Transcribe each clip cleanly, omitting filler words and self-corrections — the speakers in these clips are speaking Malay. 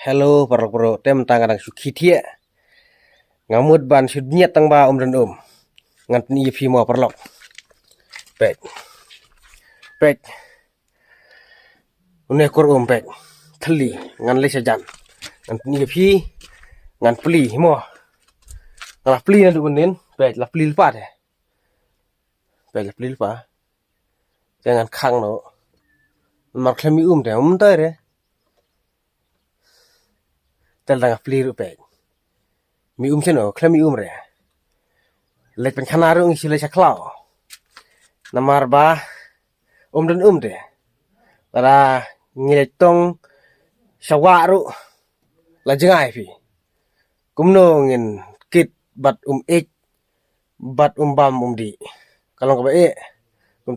Hello para tem tangan sukhitia ngamut ban sudnya tang ba dan ngan ni fi mo perlok pek pek une kor pek thali ngan le sajan ngan ni fi ngan pli mo ngan pli na du nen pek la pli pa de pek la pli pa jangan khang no mak khami de ta re tel dang pli ru pek mi cheno khami re lek pen khana ru ngisi le saklau namar ba dan de lara ngilek tong sawa ru la jengai fi kumno ngin kit bat ik bat bam di kalau ka bae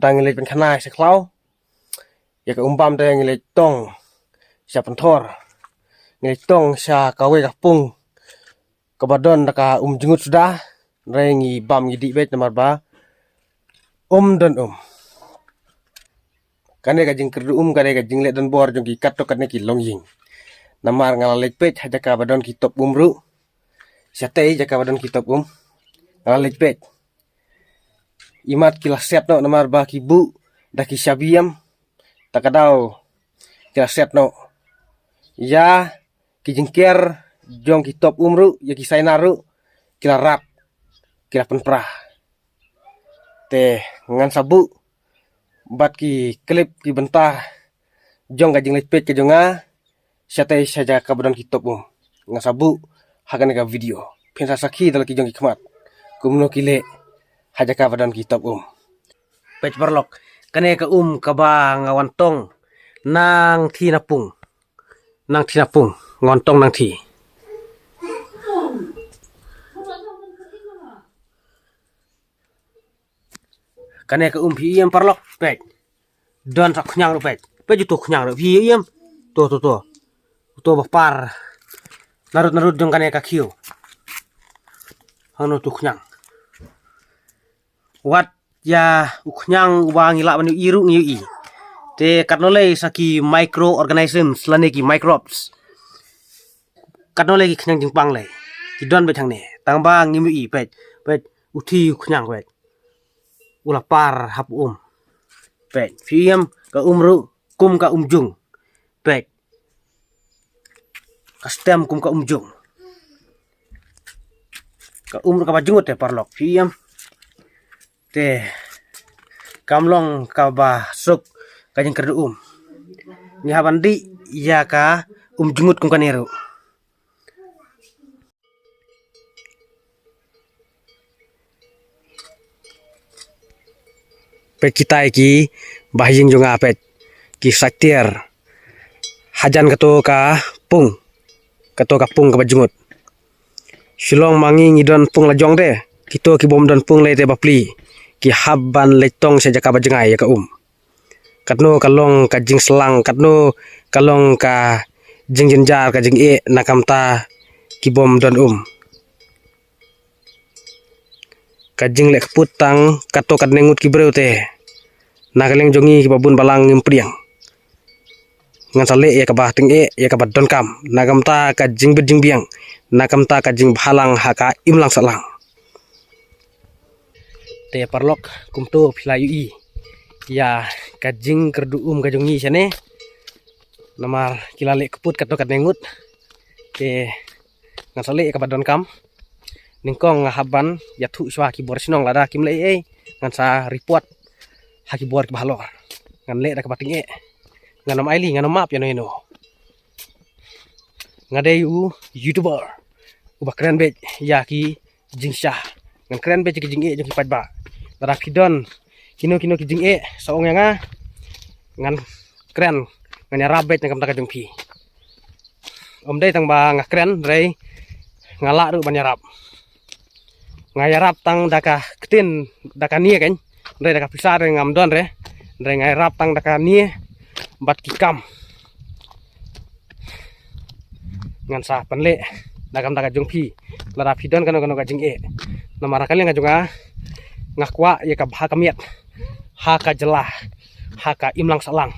tang ngilek pen khana saklau ya ka bam te ngilek tong sa pentor ngilek tong sa kawe kapung kabadon ka jengut sudah rengi bam ngidi bet namar ba dan kane ka jing kerdu kane ka jing le dan bor jong ki kat to kane ki longying namar ngalalek pet haja ka badon ki top ru satei jaka badon ki top ngalalek pet imat kila set no namar ba ki bu daki sabiam takadau kila set no ya ki jingker jong ki top ru ya ki sainaru kila rap kila penprah te ngan sabu bat ki klip ki bentah jong ka jing lepet ke jonga satai saja ka badon ki top ngan sabu hakan ka video pensa sakhi dal ki jong ki khmat kumno ki le haja ka badon ki top pet perlok kane ka ka ba ngawantong nang thi napung ngontong nang thi kane ka phi yem parlok pet don sak khnyang ru pet jutu khnyang ru phi yem to par narut jong kane ka khiu hanu tu khnyang wat ya khnyang wa ngila banu iru ngiu i te katnole saki microorganisms lane ki microbes katnole ki khnyang jing pang le ki don be thang ne tang ba ngimu i pet uthi khnyang pet ula par hap pet fiam ka ru kum ka jung pet kastem kum ka jung ka ka bajungut te parlok fiam te kamlong ka ba suk ka jing kerdu ni habandi ya ka jungut kum kaneru pet kita ki bahjing jonga pet ki saktier hajan kato ka pung ka bajungut silong mangi ngidon pung la jong de kito ki bom don pung le te bapli ki habban letong saja ka bajengai ya ka katno kalong ka jing selang katno kalong ka jing jenjar ka jing nakamta ki bom don ka jing lek putang kato kat nengut ki breu te nakaleng jongi ki babun balang ngimpriang ngan sale ya ka bah ting ya ka don kam nakamta ka jing bejing biang nakamta ka jing bhalang haka imlang salang te parlok kumto philayu i ya ka jing kerdu ka jongi sane namar kilale keput kato kat nengut te ngan sale ya ka don kam ningkong haban ya thu swa ki bor sinong lada kim le ngan sa report haki bor ki bhalor ngan le da ka bating ngan nom aili ngan map ya no ngade yu youtuber uba keren be ya ki jingsha ngan keren be ki jing jong ki pajba lada kidon kino ki jing saong nga ngan keren ngan ya rabet ngam ta ka jong phi dei tang ba nga keren rei ngala ru ban yarap ngayarap tang daka ketin daka nie kan re daka pisar ngam don re ngayarap tang daka nie bat kikam ngan sa panle daka daka jong phi lara phidon kan ka jing namara kali ngajonga ngakwa ya ka bha kamiat ha ka jelah ha ka imlang salang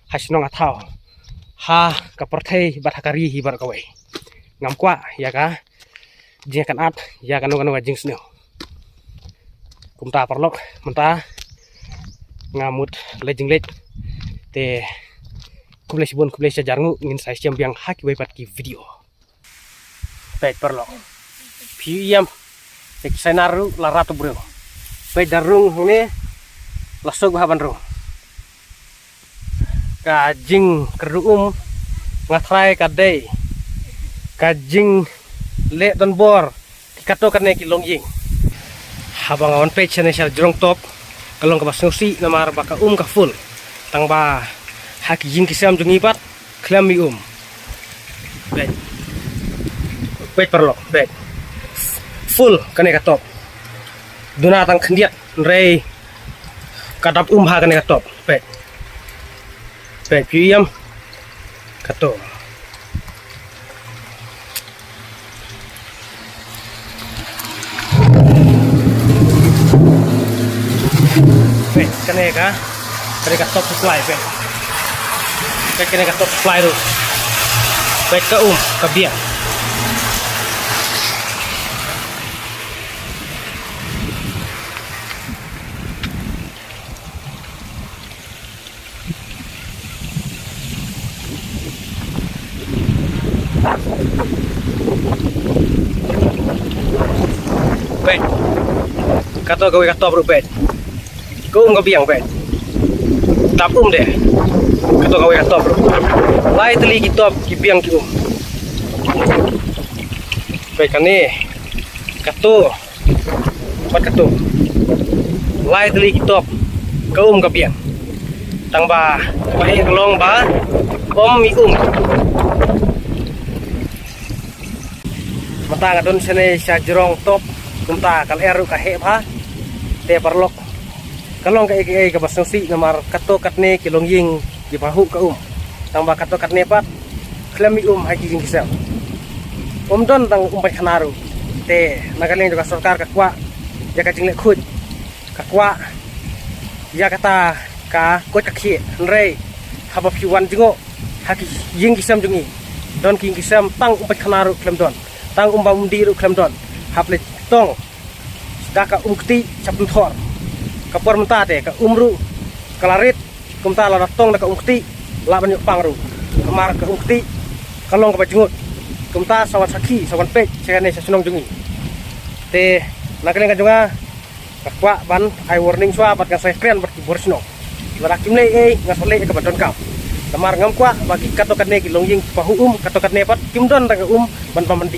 hasinong athau ha kaperthei bathakari hi bar kawai ngam kwa ya ka jing kan at ya kan nganu jing sneu kumta perlok menta ngamut lejing lej te kublai sibun kublai sajarngu ngin sai siam yang haki wai pat ki video pet perlok piam ek senaru la ratu bro pet darung ini lasog haban ro kajing keruum ngatrai kadai kajing le don bor kato karne ki longjing habang awan page channel share jrong top kalong ka basnusi namar baka ka full tang ba haki jing kisam jungi pat klam mi bet bet perlo bet full kane ka top duna tang khendiat rei kadap ha kane ka top bet bet piam kato bet kane ka top supply bet kane ka top supply ru bet ka biang bet kato gawe ka top ru bet ka biang bet tap deh kato gawe ka top ru lai teli ki top ki biang ki bet kane kato pat kato lai teli ki top ka biang tang ba pai long ba mi mata ngadon sene sa jerong top kumta kal eru ka he pha te perlok kalong ka eke ka basnosi namar kato katne kilong ying di bahu ka tang ba kato katne pat klami haki jing kisam don tang pai khanaru te nagaleng juga sarkar ka kwa ya ka jingle khut ka kwa ya kata ka ko ka khie rei haba piwan jingo haki jing kisam jungi don king kisam tang pai khanaru klem don tang undi ru klem don haple tong daka ukti capun thor kapor menta te ka umru kalarit kumta la tong daka ukti la banyu pangru kamar ka ukti kalong ka bajungut kumta sawan sakhi sawan pek cegane sasunong jungi te nakaleng ka junga kakwa ban ai warning swa bat ka sai kren bat ki borsno barak kimle ngasole ka badon kap kamar ngam kwa bagi katokan ne ki longjing pahu katokan ne pat kimdon daga ban pamanti